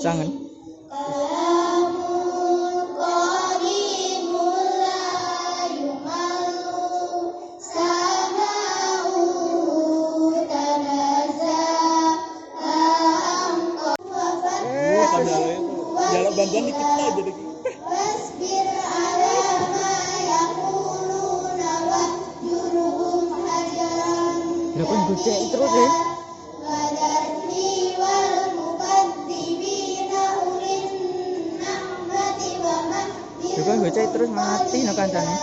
Jangan. Jalan bantuan dikit aja deh. Kenapa gocek terus ya? Juga gocek terus mati no kancane.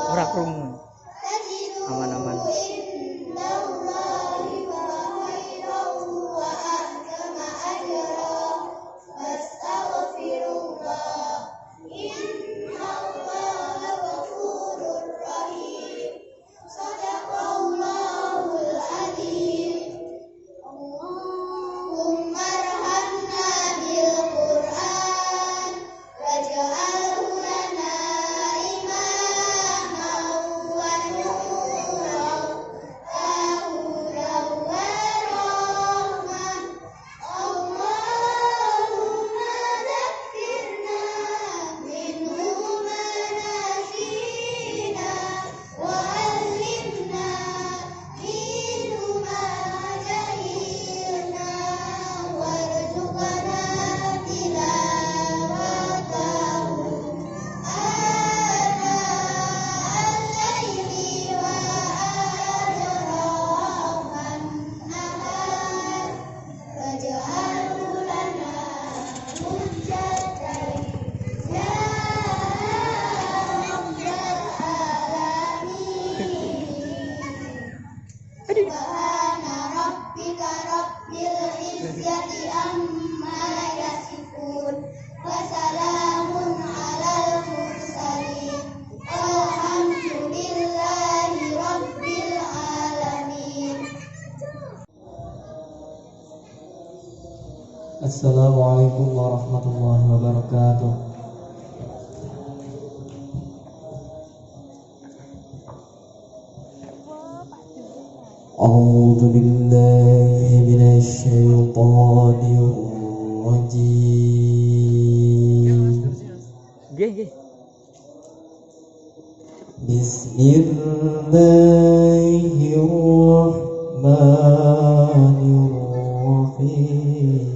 Ora krungu. Aman-aman. Wassalamun alal Assalamualaikum warahmatullahi wabarakatuh. A'udzu billahi minasy syaithanir rajim. Nggih. Bismillahirrahmanirrahim.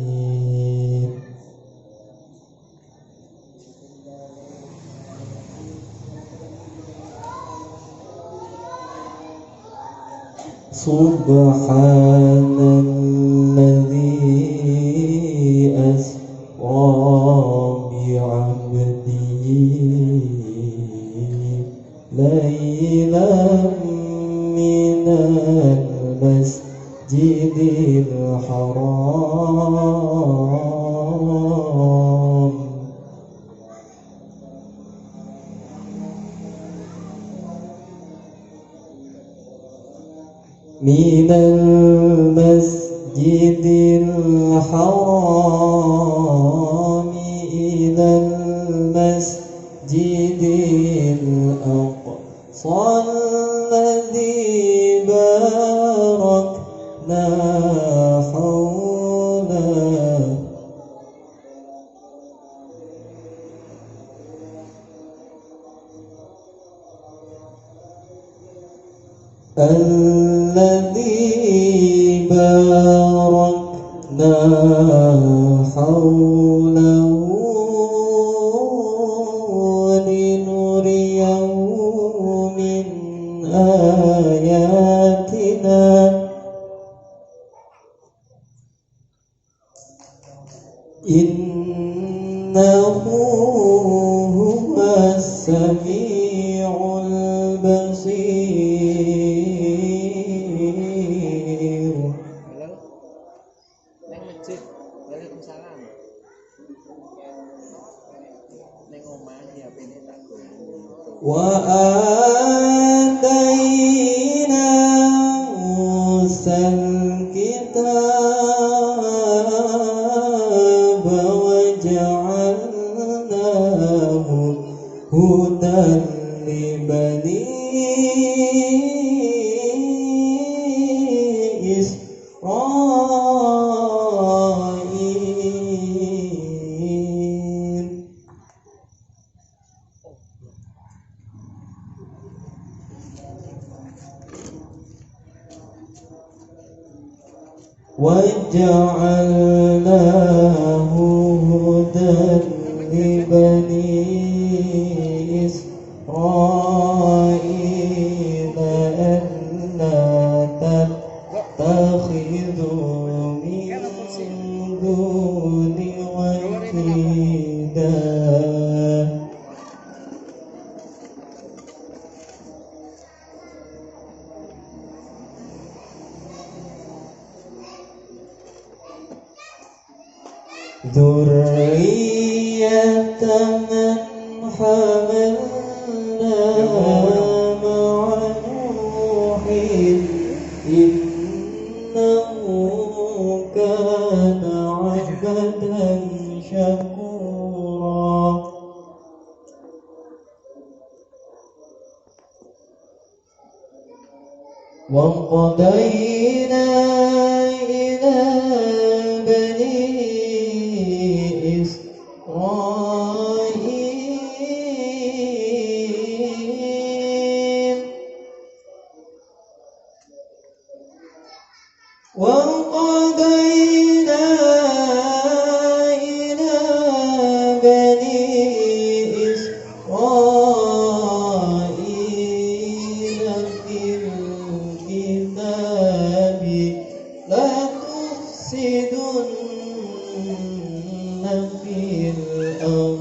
Subhanalladzi asra bi'abdihi laylan minal masjidil haram minal masjidil haram ilal masjidil aqsa alladzi barakna hawlahu الذي باركنا حوله لنريه من آياتنا إنه هو السميع البصير. Neng masjid, waalaikumsalam. Neng omah ya pene tak goyang. وآتينا موسى الكتاب وجعلناه هدى لبني إسرائيل. وجعلناه هدى لبني إسرائيل ألا تتخذوا من دوني وكيلا. ذرية من حملنا مع نوح إنه كان عبدا شكورا. وقضينا إلى بني إسرائيل وقضينا إلى بني إسرائيل في الكتاب لتفسدن في الأرض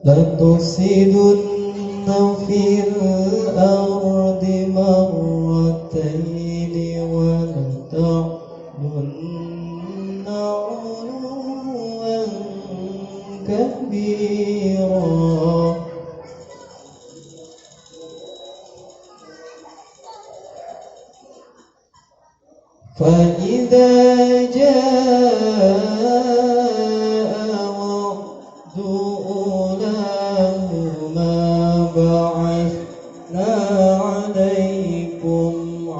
لتفسدن في الأرض مرتين ولتعلن علوا كبيرا. فإذا جاء وعد أولاهما بعثنا عليكم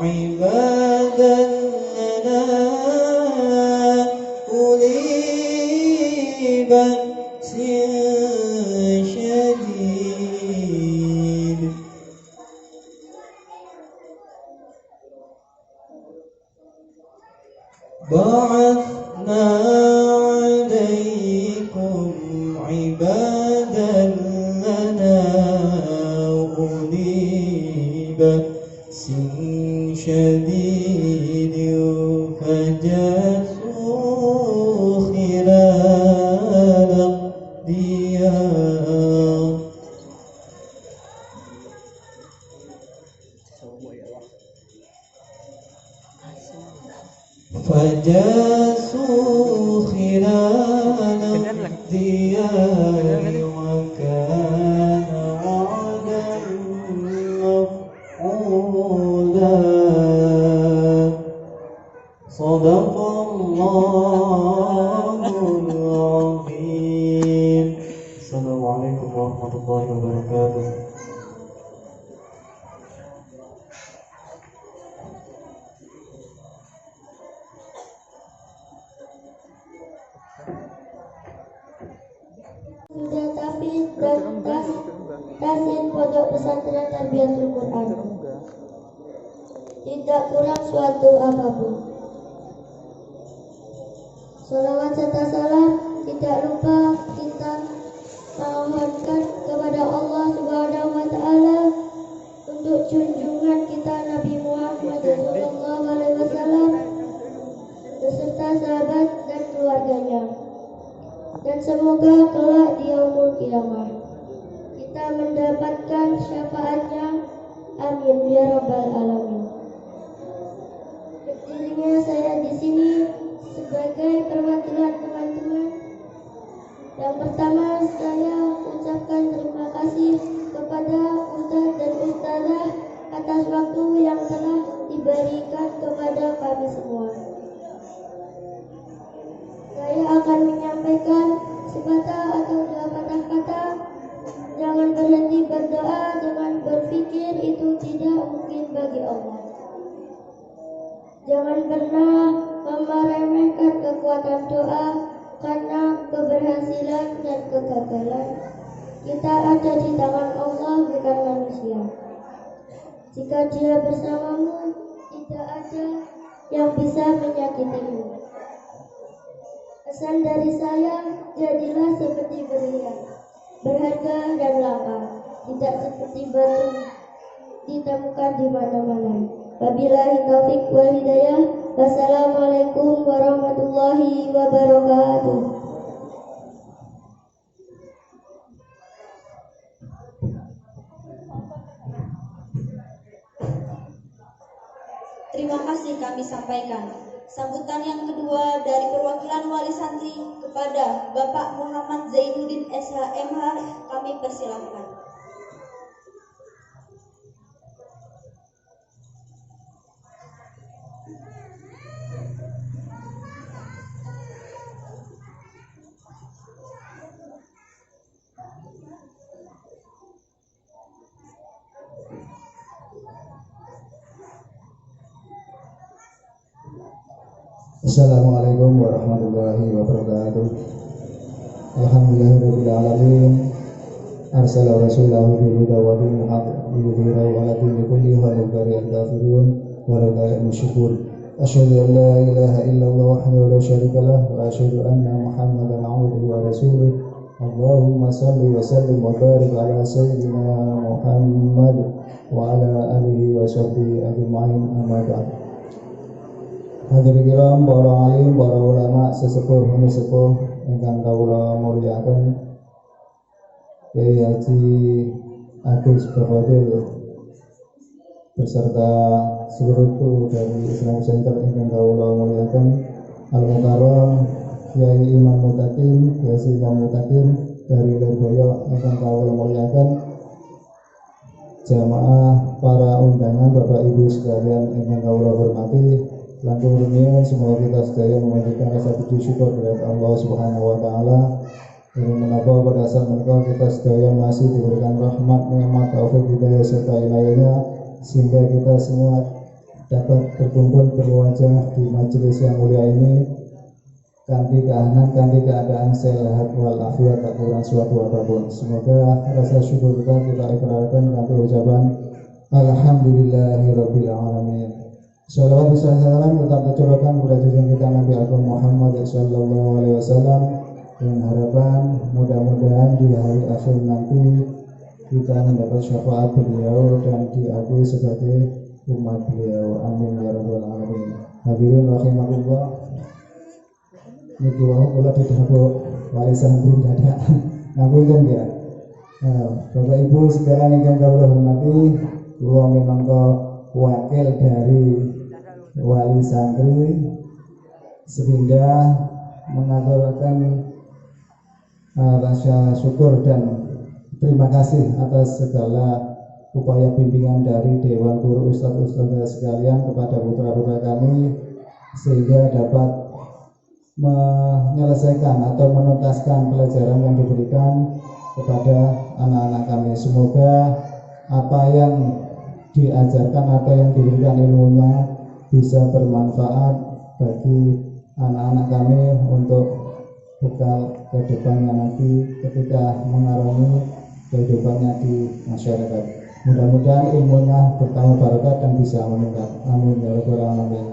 عبادا لنا أولي بأس شديد بعثنا عليكم عبادا لنا أولي بأس شديد فجاسوا خلال الديار فجاسوا خلال الديار وكان وعدا مفعولا صدق الله العظيم. السلام عليكم ورحمة الله وبركاته. Sudah tapi dan Tasin Pondok Pesantren Tarbiyatul Quran. Tidak kurang suatu apapun. Salawat serta salam tidak lupa kita mohonkan kepada Allah Subhanahu wa taala untuk junjungan kita Nabi Muhammad SAW beserta sahabat dan keluarganya. Dan semoga kelak di yaumul qiyamah kita mendapatkan syafaatnya. Amin ya rabbal alamin. Berdirinya saya di sini sebagai perwakilan teman-teman. Yang pertama saya ucapkan terima kasih kepada Ustadz dan Ustazah atas waktu yang telah diberikan kepada kami semua. Saya akan menyampaikan sepatah atau dua patah kata. Jangan berhenti berdoa, jangan berpikir itu tidak mungkin bagi Allah. Jangan pernah meremehkan kekuatan doa, karena keberhasilan dan kegagalan kita ada di tangan Allah, bukan manusia. Jika Dia bersamamu, tidak ada yang bisa menyakitimu. Pesan dari saya, jadilah seperti berlian, berharga dan langka, tidak seperti batu ditemukan di mana-mana. Wabillahi taufiq wal hidayah. Wassalamualaikum warahmatullahi wabarakatuh. Terima kasih kami sampaikan. Sambutan yang kedua dari perwakilan wali santri kepada Bapak Muhammad Zainuddin SHMH kami persilahkan. Assalamualaikum warahmatullahi wabarakatuh. Alhamdulillahirabbil alamin. Arsala rasulahu bil huda wa dinil haqq liyudhhirahu 'ala dini kullihi wa law karihal kafirun wa law karihal musyrikun. Asyhadu an la ilaha illallah wahdahu la syarika lah wa asyhadu anna Muhammadan 'abduhu wa rasuluh. Allahumma shalli wa sallim wa barik ala sayyidina Muhammad wa ala alihi wa sahbihi ajma'in, amma ba'd. Hadirin kiram, para alim, para ulama, sesepuh sesepuh ingkang kawula mulyakaken, Kyai Haji Agus Bafadil beserta seluruh kru dari Islam Center ingkang kawula mulyakaken, Al-Mukarram Kyai Imam Mutakin, Kyai Imam Mutakin dari Lirboyo ingkang kawula mulyakaken, jamaah para undangan Bapak Ibu sekalian ingkang kawula hormati, Langkung dunia semoga kita sedaya memanjatkan rasa puji syukur kepada Allah Subhanahu wa taala. Dengan menapa pada saat menika kita sedaya masih diberikan rahmat, nikmat, taufik, hidayah serta inayahnya sehingga kita semua dapat berkumpul berwajah di majelis yang mulia ini kanthi keadaan sehat walafiat tak kurang suatu apapun. Semoga rasa syukur kita ikrarkan kanthi ucapan alhamdulillahirabbil alamin. Salawat dan salam tetap tercurahkan kepada junjungan kita Nabi Agung Muhammad sallallahu alaihi wasallam dengan harapan mudah-mudahan di hari akhir nanti kita mendapat syafaat beliau dan diakui sebagai umat beliau. Amin ya rabbal alamin. Hadirin rahimakumullah. Niki wau kula didhawuh wali santri dadak. Ngapunten ya. Bapak Ibu sekalian ingkang kula hormati, kula minangka wakil dari wali santri sepindah mengaturkan rasa syukur dan terima kasih atas segala upaya bimbingan dari Dewan Guru Ustadz sekalian kepada putra-putra kami sehingga dapat menyelesaikan atau menuntaskan pelajaran yang diberikan kepada anak-anak kami. Semoga apa yang diajarkan atau yang diberikan ilmunya bisa bermanfaat bagi anak-anak kami untuk bekal ke depannya nanti ketika mengarungi kehidupannya di masyarakat. Mudah-mudahan ilmunya bertambah barokah dan bisa meningkat. Amin ya rabbal alamin.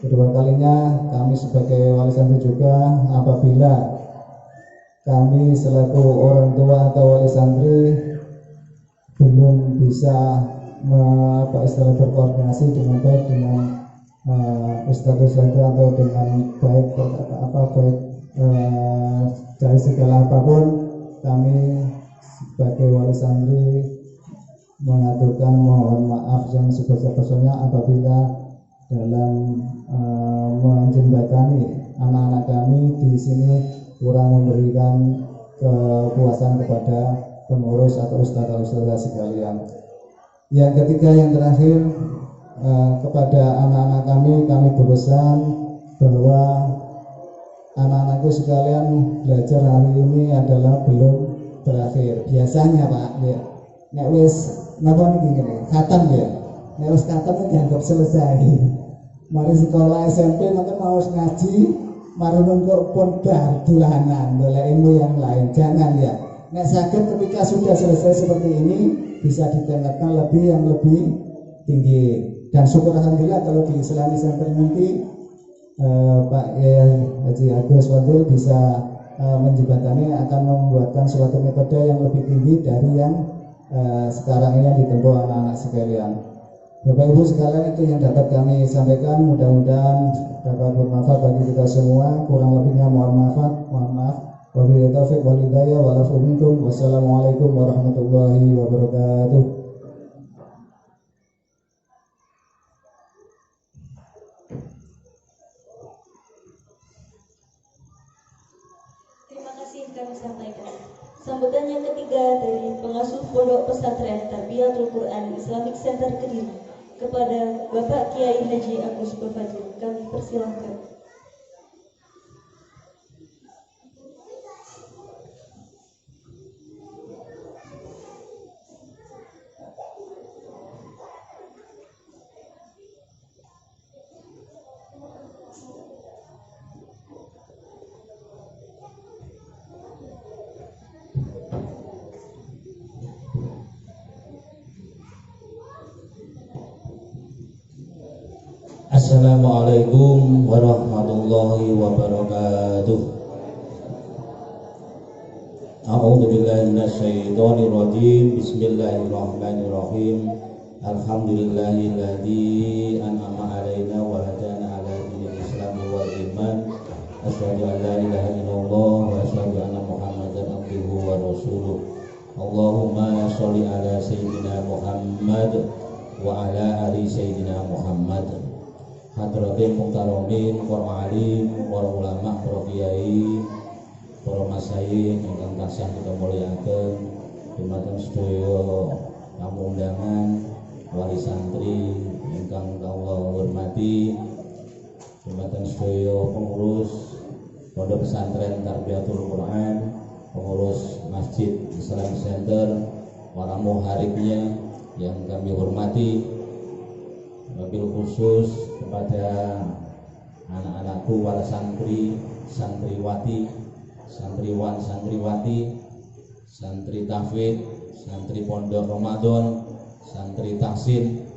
Kedua kalinya kami sebagai wali santri juga apabila kami selaku orang tua atau wali santri belum bisa berkoordinasi dengan baik dengan ustadz atau dengan baik dari segala apapun, kami sebagai wali santri mengaturkan mohon maaf yang sebesar-besarnya apabila dalam menjembatani anak-anak kami di sini kurang memberikan kepuasan kepada pengurus atau ustadz sekalian. Yang ketiga, yang terakhir, kepada anak-anak kami berpesan bahwa anak-anakku sekalian belajar hari ini adalah belum berakhir. Biasanya Pak, ya, nek wis napa niki ngene, khatam ya. Nek wis khatam dianggap selesai. Mari sekolah SMP mungkin mau ngaji, marunun kok pun bar dolanan, golek ilmu yang lain. Jangan ya. Nek sakit ketika sudah selesai seperti ini bisa ditingkatkan yang lebih tinggi. Dan syukur alhamdulillah kalau di Islamic Center nanti Pak Haji Agus Wadil bisa menjembatani akan membuatkan suatu metode yang lebih tinggi dari yang sekarang ini yang ditempuh anak-anak sekalian. Bapak Ibu sekalian, itu yang dapat kami sampaikan, mudah-mudahan dapat bermanfaat bagi kita semua. Kurang lebihnya mohon maaf. Wabillahi taufiq wal hidayah wal afu minkum. Wassalamualaikum warahmatullahi wabarakatuh. Terima kasih kami sampaikan. Sambutan yang ketiga dari pengasuh Pondok Pesantren Tarbiyatul Quran Islamic Center Kediri kepada Bapak Kiai Haji Agus Bafadil, kami persilahkan. Assalamualaikum warahmatullahi wabarakatuh. A'udzu billahi minasyaitonir rajim. Bismillahirrahmanirrahim. Alhamdulillahilladzi an'ama 'alaina wa hadana 'ala dinil Islam wal iman. Asyhadu an la ilaha illallah wa asyhadu anna Muhammadan abduhu wa rasuluh. Allahumma sholli ala sayyidina Muhammad wa ala ali sayyidina Muhammad. Hadratin muhtaromin, para alim, para ulama, para kiai, para masyayikh ingkang tansah kita mulyakaken, dumateng sedaya tamu undangan, wali santri ingkang kawula hormati, Jumatan sedaya pengurus Pondok Pesantren Tarbiyatul Quran, pengurus Masjid Islam Center, para muharibnya yang kami hormati, wabil khusus kepada anak-anakku para santri, santriwati, santriwan, santriwati, santri tahfidz, santri pondok Ramadan, santri tahsin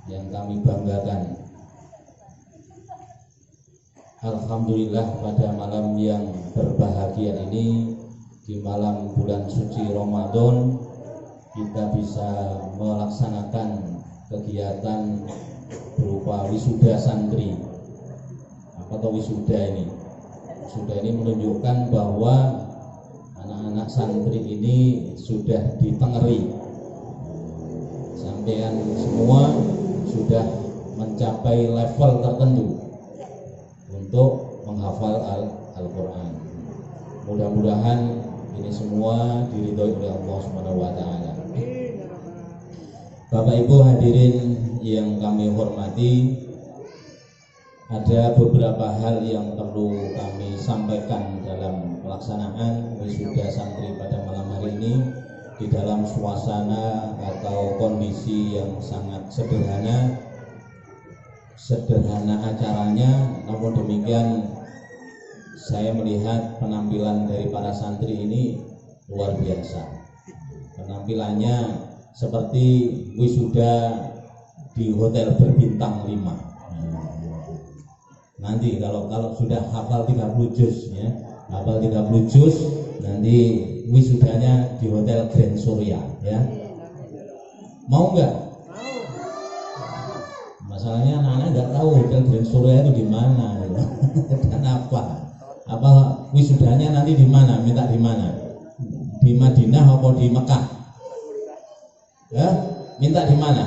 yang kami banggakan. Alhamdulillah pada malam yang berbahagia ini, di malam bulan suci Ramadan, kita bisa melaksanakan kegiatan berupa wisuda santri. Apa itu wisuda ini? Wisuda ini menunjukkan bahwa anak-anak santri ini sudah ditengeri. Sampean semua sudah mencapai level tertentu untuk menghafal Al-Quran. Mudah-mudahan ini semua diridhoi oleh Allah Subhanahu wa taala. Bapak Ibu hadirin yang kami hormati, ada beberapa hal yang perlu kami sampaikan dalam pelaksanaan wisuda santri pada malam hari ini di dalam suasana atau kondisi yang sangat sederhana acaranya, namun demikian saya melihat penampilan dari para santri ini luar biasa. Penampilannya seperti wisuda di hotel berbintang 5. Nanti kalau sudah hafal 30 juz ya, hafal 30 juz, nanti wisudanya di hotel Grand Surya ya. Mau nggak? Masalahnya anak-anak nggak tahu hotel Grand Surya itu di mana dan apa wisudanya nanti di mana, minta di mana, di Madinah atau di Mekah ya, minta di mana?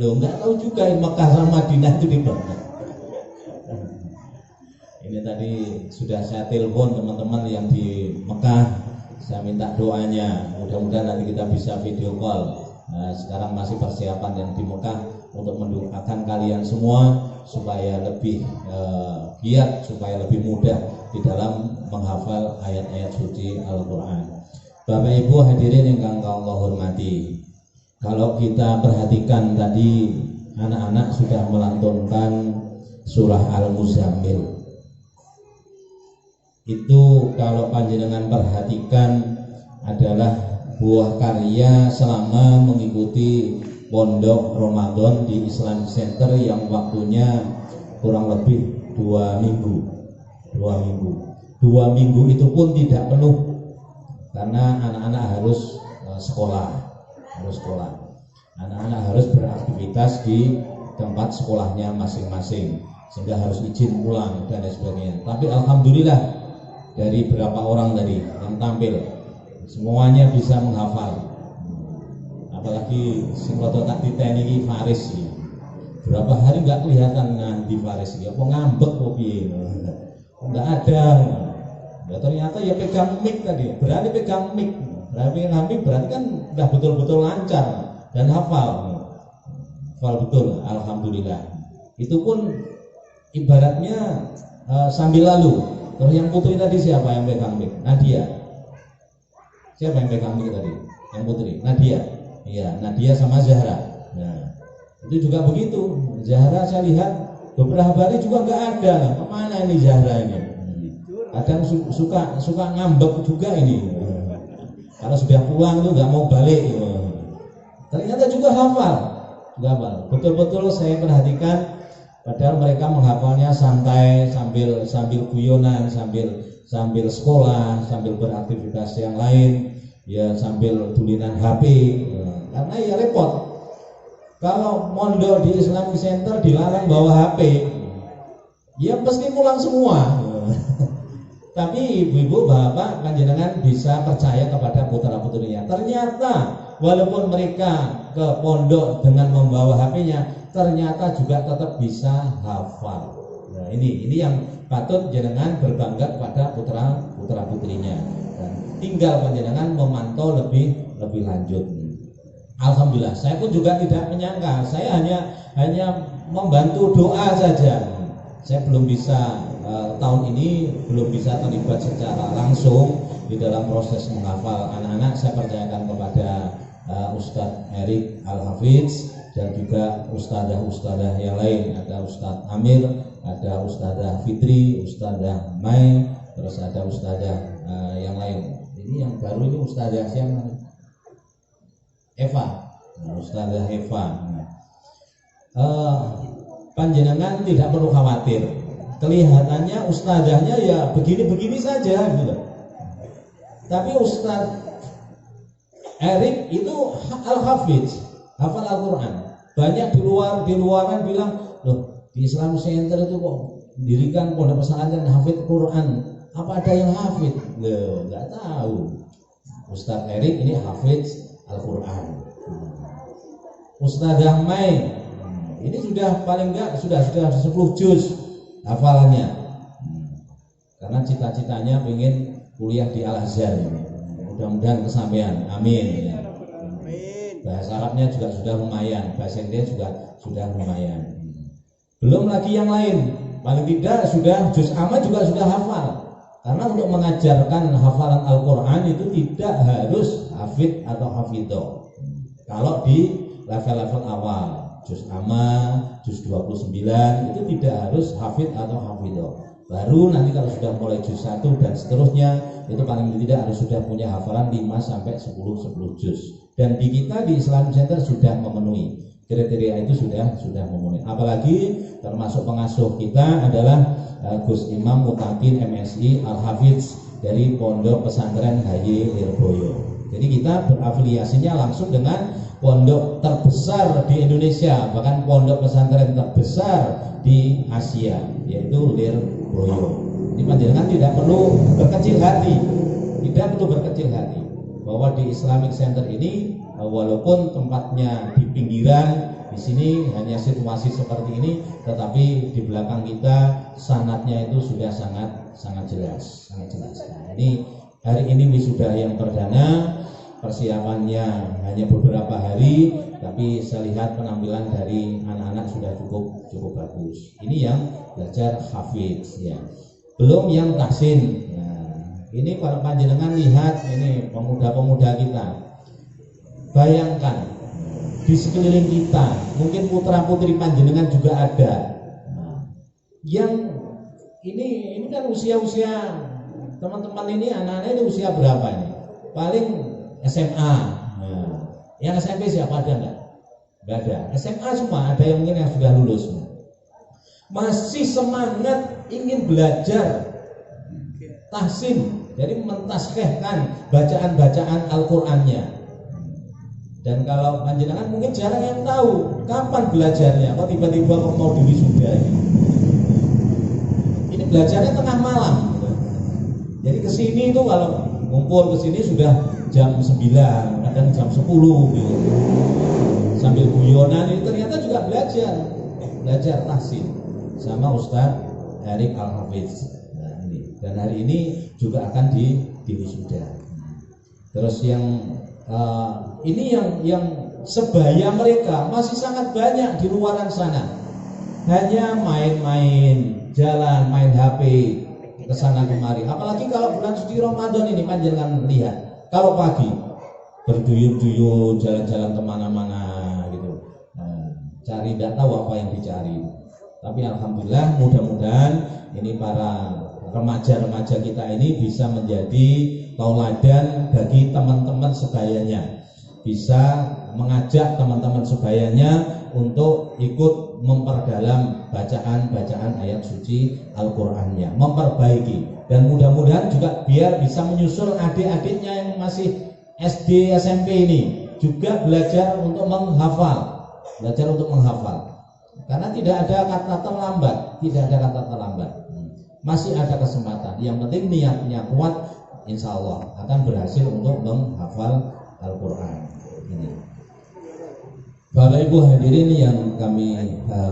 Loh nggak tahu juga Mekah sama Madinah itu di mana. Ini tadi sudah saya telepon teman-teman yang di Mekah, saya minta doanya, mudah-mudahan nanti kita bisa video call. Sekarang masih persiapan yang di Mekah untuk mendoakan kalian semua supaya lebih giat, supaya lebih mudah di dalam menghafal ayat-ayat suci Al-Quran. Bapak Ibu hadirin yang Allah hormati, kalau kita perhatikan tadi anak-anak sudah melantunkan surah Al-Muzammil. Itu kalau panjenengan perhatikan adalah buah karya selama mengikuti pondok Ramadan di Islam Center yang waktunya kurang lebih 2 minggu. 2 minggu itu pun tidak penuh karena anak-anak harus sekolah. Anak-anak harus beraktivitas di tempat sekolahnya masing-masing sehingga harus izin pulang dan sebagainya. Tapi alhamdulillah dari berapa orang tadi yang tampil semuanya bisa menghafal. Apalagi sing rada tak diteni iki Faris ya. Berapa hari enggak kelihatan nganti Faris ya. Apa ngambek apa piye? Enggak ada. Ya ternyata ya pegang mic tadi. Berani pegang mic. Berarti kan udah betul-betul lancar dan hafal. Hafal betul, alhamdulillah. Itu pun ibaratnya sambil lalu. Terus yang putri tadi siapa yang pegang mic? Nadia. Siapa yang pegang mic tadi? Yang putri, Nadia. Iya, Nadia sama Zahra. Nah, itu juga begitu. Zahra saya lihat beberapa hari juga nggak ada. Kemana ini Zahra ini? Kadang suka ngambek juga ini. Kalau sudah pulang itu nggak mau balik. Ternyata juga hafal. Betul-betul saya perhatikan. Padahal mereka menghafalnya santai sambil guyonan, sambil sekolah, sambil beraktivitas yang lain, ya sambil tulinan HP. Karena ya repot. Kalau mondok di Islamic Center dilarang bawa HP, ya pasti pulang semua. Tapi ibu-ibu, bapak, panjenengan bisa percaya kepada putra-putrinya. Ternyata walaupun mereka ke pondok dengan membawa HP-nya, ternyata juga tetap bisa hafal. Nah, ini yang patut jenengan berbangga kepada putra-putrinya. Dan tinggal panjenengan memantau lebih lanjut. Alhamdulillah, saya pun juga tidak menyangka. Saya hanya membantu doa saja. Saya belum bisa tahun ini belum bisa terlibat secara langsung di dalam proses menghafal anak-anak. Saya percayakan kepada Ustadz Erik Al-Hafiz dan juga ustadzah-ustadzah yang lain. Ada Ustadz Amir, ada Ustadzah Fitri, Ustadzah Mai, terus ada ustadzah yang lain. Ini yang baru ini ustadzah siapa? Eva, Ustadzah Eva. Panjenengan tidak perlu khawatir. Kelihatannya ustadzahnya ya begini-begini saja gitu. Tapi Ustadz Erik itu Al-Hafiz, hafal Al-Quran. Banyak di luaran bilang, loh di Islam Center itu kok dirikan pondok pesantren hafid Quran. Apa ada yang hafid? Loh, nggak tahu. Ustadz Erik ini hafiz Al-Quran. Ustadzah Mai ini sudah paling enggak sudah 10 juz hafalannya. Karena cita-citanya ingin kuliah di Al-Azhar ini. Mudah-mudahan kesampaian. Amin ya. Bahasa Arabnya juga sudah lumayan, bahasa Inggris juga sudah lumayan. Belum lagi yang lain. Paling tidak sudah juz amma juga sudah hafal. Karena untuk mengajarkan hafalan Al-Quran itu tidak harus hafid atau hafidho. Kalau di level-level awal, juz amma, juz 29 itu tidak harus hafid atau hafidho. Baru nanti kalau sudah mulai juz 1 dan seterusnya itu paling tidak harus sudah punya hafalan 5 sampai 10 juz. Dan di kita di Islam Center sudah memenuhi kriteria itu sudah memenuhi. Apalagi termasuk pengasuh kita adalah Gus Imam Mutakin MSI Al-Hafiz dari Pondok Pesantren HY Lirboyo. Jadi kita berafiliasinya langsung dengan pondok terbesar di Indonesia, bahkan pondok pesantren terbesar di Asia, yaitu Lirboyo. Jadi panjenengan tidak perlu berkecil hati, bahwa di Islamic Center ini walaupun tempatnya di pinggiran, di sini hanya situasi seperti ini, tetapi di belakang kita sanadnya itu sudah sangat jelas. Nah, ini hari ini wisuda yang perdana. Persiapannya hanya beberapa hari, tapi saya lihat penampilan dari anak-anak sudah cukup bagus. Ini yang belajar hafiz ya. Belum yang tahsin. Nah, ini kalau panjenengan lihat ini pemuda-pemuda kita. Bayangkan di sekeliling kita, mungkin putra-putri panjenengan juga ada. Nah, yang ini kan usia-usia teman-teman ini, anak-anak ini usia berapa ini? Paling SMA. Nah, yang SMP siapa ada enggak? Enggak ada. SMA semua, ada yang mungkin yang sudah lulus. Masih semangat ingin belajar tahsin, jadi mentaskehkan bacaan-bacaan Al-Qur'annya. Dan kalau panjenengan mungkin jarang yang tahu kapan belajarnya, kok tiba-tiba kok mau diwisuda. Ini belajarnya tengah malam. Jadi kesini itu kalau ngumpul kesini sudah jam 9, kadang jam 10 gitu. Sambil guyonan ini ternyata juga belajar tahsin sama Ustadz Erik Al-Hafiz. Nah, ini. Dan hari ini juga akan diwisuda. Terus yang ini yang sebaya mereka masih sangat banyak di luaran sana. Hanya main-main, jalan, main HP kesana kemari. Apalagi kalau bulan suci Ramadan ini panjenengan lihat. Kalau pagi berduyun-duyun jalan-jalan kemana-mana gitu, cari tidak tahu apa yang dicari. Tapi alhamdulillah mudah-mudahan ini para remaja-remaja kita ini bisa menjadi tauladan bagi teman-teman sebayanya, bisa mengajak teman-teman sebayanya untuk ikut memperdalam bacaan-bacaan ayat suci Al-Qur'annya, memperbaiki. Dan mudah-mudahan juga biar bisa menyusul adik-adiknya yang masih SD, SMP ini juga belajar untuk menghafal. Karena tidak ada kata terlambat, masih ada kesempatan. Yang penting niatnya kuat, insya Allah akan berhasil untuk menghafal Al-Quran. Ini. Bapak Ibu hadirin yang kami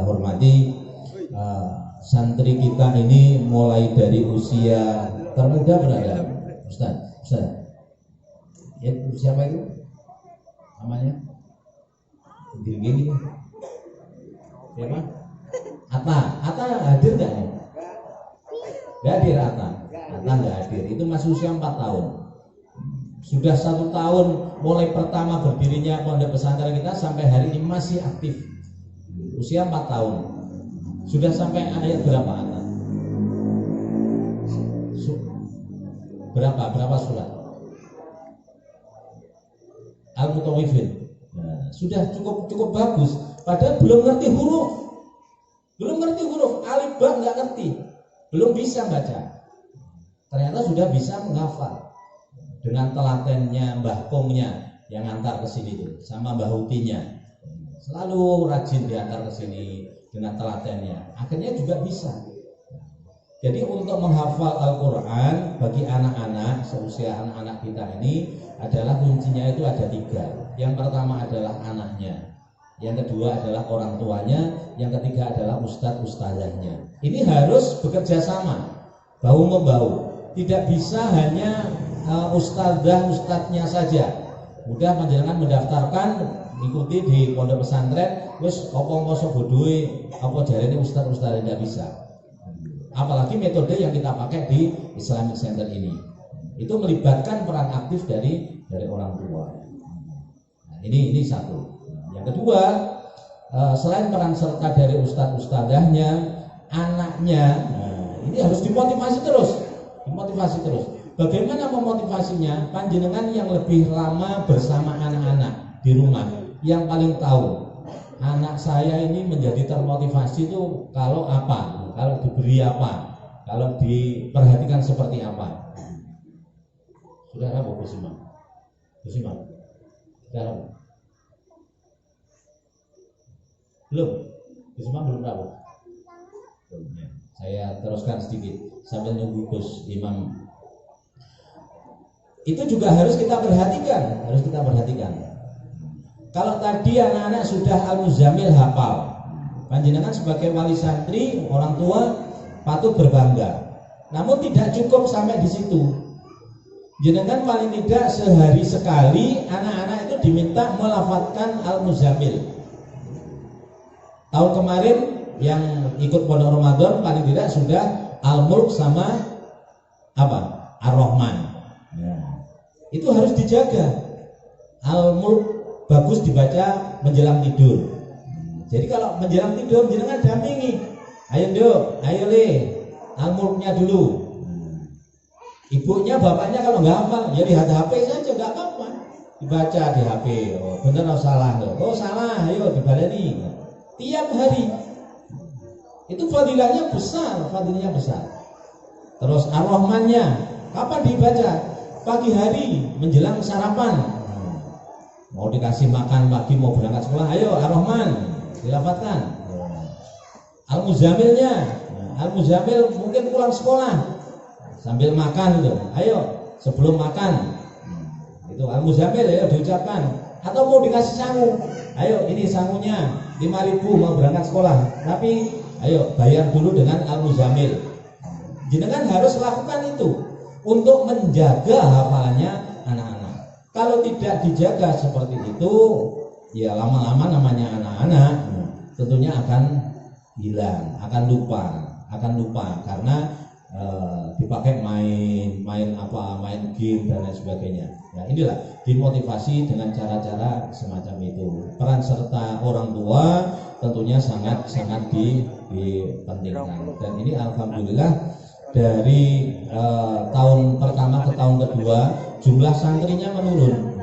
hormati, santri kita ini mulai dari usia termuda berada, Ustaz. Ya, siapa itu? Namanya? Gini. Siapa? Atta hadir nggak nih? Nggak hadir Atta nggak hadir. Itu masih usia 4 tahun. Sudah 1 tahun mulai pertama berdirinya pondok pesantren kita sampai hari ini masih aktif. Usia 4 tahun. Sudah sampai ayat berapa Atta? Berapa surat? Al-Mutawifin. Nah, sudah cukup bagus. Padahal belum ngerti huruf, alif ba nggak ngerti, belum bisa baca. Ternyata sudah bisa menghafal dengan telatennya Mbah Kongnya yang antar ke sini tuh, sama Mbah Hutinya. Selalu rajin diantar ke sini dengan telatennya. Akhirnya juga bisa. Jadi untuk menghafal Al-Quran bagi anak-anak seusia anak-anak kita ini adalah kuncinya itu ada 3. Yang pertama adalah anaknya, yang kedua adalah orang tuanya, yang ketiga adalah ustadz-ustadzahnya. Ini harus bekerja sama, bahu membahu. Tidak bisa hanya ustadzah-ustadznya saja. Mudah panjenengan mendaftarkan ikuti di pondok pesantren, wis apa bodohe apa jarene ustadz-ustadznya, tidak bisa. Apalagi metode yang kita pakai di Islamic Center ini, itu melibatkan peran aktif dari orang tua. Nah, ini satu. Yang kedua, selain peran serta dari ustadz-ustadzahnya, anaknya, ini harus dimotivasi terus. Bagaimana memotivasinya? Panjenengan yang lebih lama bersama anak-anak di rumah, yang paling tahu anak saya ini menjadi termotivasi itu kalau apa, kalau diberi apa, kalau diperhatikan seperti apa. Sudah apa Gus Imam? Sudah apa? Belum? Gus Imam belum tahu? Saya teruskan sedikit sambil nunggu Gus Imam. Itu juga harus kita perhatikan. Kalau tadi anak-anak sudah Al-Muzammil hafal, panjenengan sebagai wali santri, orang tua patut berbangga. Namun tidak cukup sampai di situ. Jenengan paling tidak sehari sekali anak-anak itu diminta melafadzkan Al-Muzammil. Tahun kemarin yang ikut pondok Ramadan paling tidak sudah Al-Mulk sama apa? Ar-Rahman. Nah, itu harus dijaga. Al-Mulk bagus dibaca menjelang tidur. Jadi kalau menjelang tidur jenengan dampingi. Ayo le, Al-Mulknya dulu. Ibunya bapaknya kalau nggak hafal ya di HP saja nggak apa-apa. Dibaca di HP. Oh, benar atau salah? Oh salah, ayo dibaleni. Tiap hari. Itu fadilahnya besar. Terus Ar-Rahmannya kapan dibaca? Pagi hari menjelang sarapan. Mau dikasih makan pagi, mau berangkat sekolah, ayo Ar-Rahman dilafadzkan. Al-Muzammilnya, Al-Muzammil mungkin pulang sekolah sambil makan itu, ayo sebelum makan itu Al-Muzammil ayo diucapkan. Atau mau dikasih sangu, ayo ini sangunya 5.000 mau berangkat sekolah, tapi ayo bayar dulu dengan Al-Muzammil. Jenengan harus lakukan itu untuk menjaga hafalannya anak-anak. Kalau tidak dijaga seperti itu, ya lama-lama namanya anak-anak tentunya akan hilang, akan lupa karena dipakai main game dan lain sebagainya. Ya inilah dimotivasi dengan cara-cara semacam itu. Peran serta orang tua tentunya sangat dipentingkan. Dan ini alhamdulillah dari tahun pertama ke tahun kedua jumlah santrinya menurun.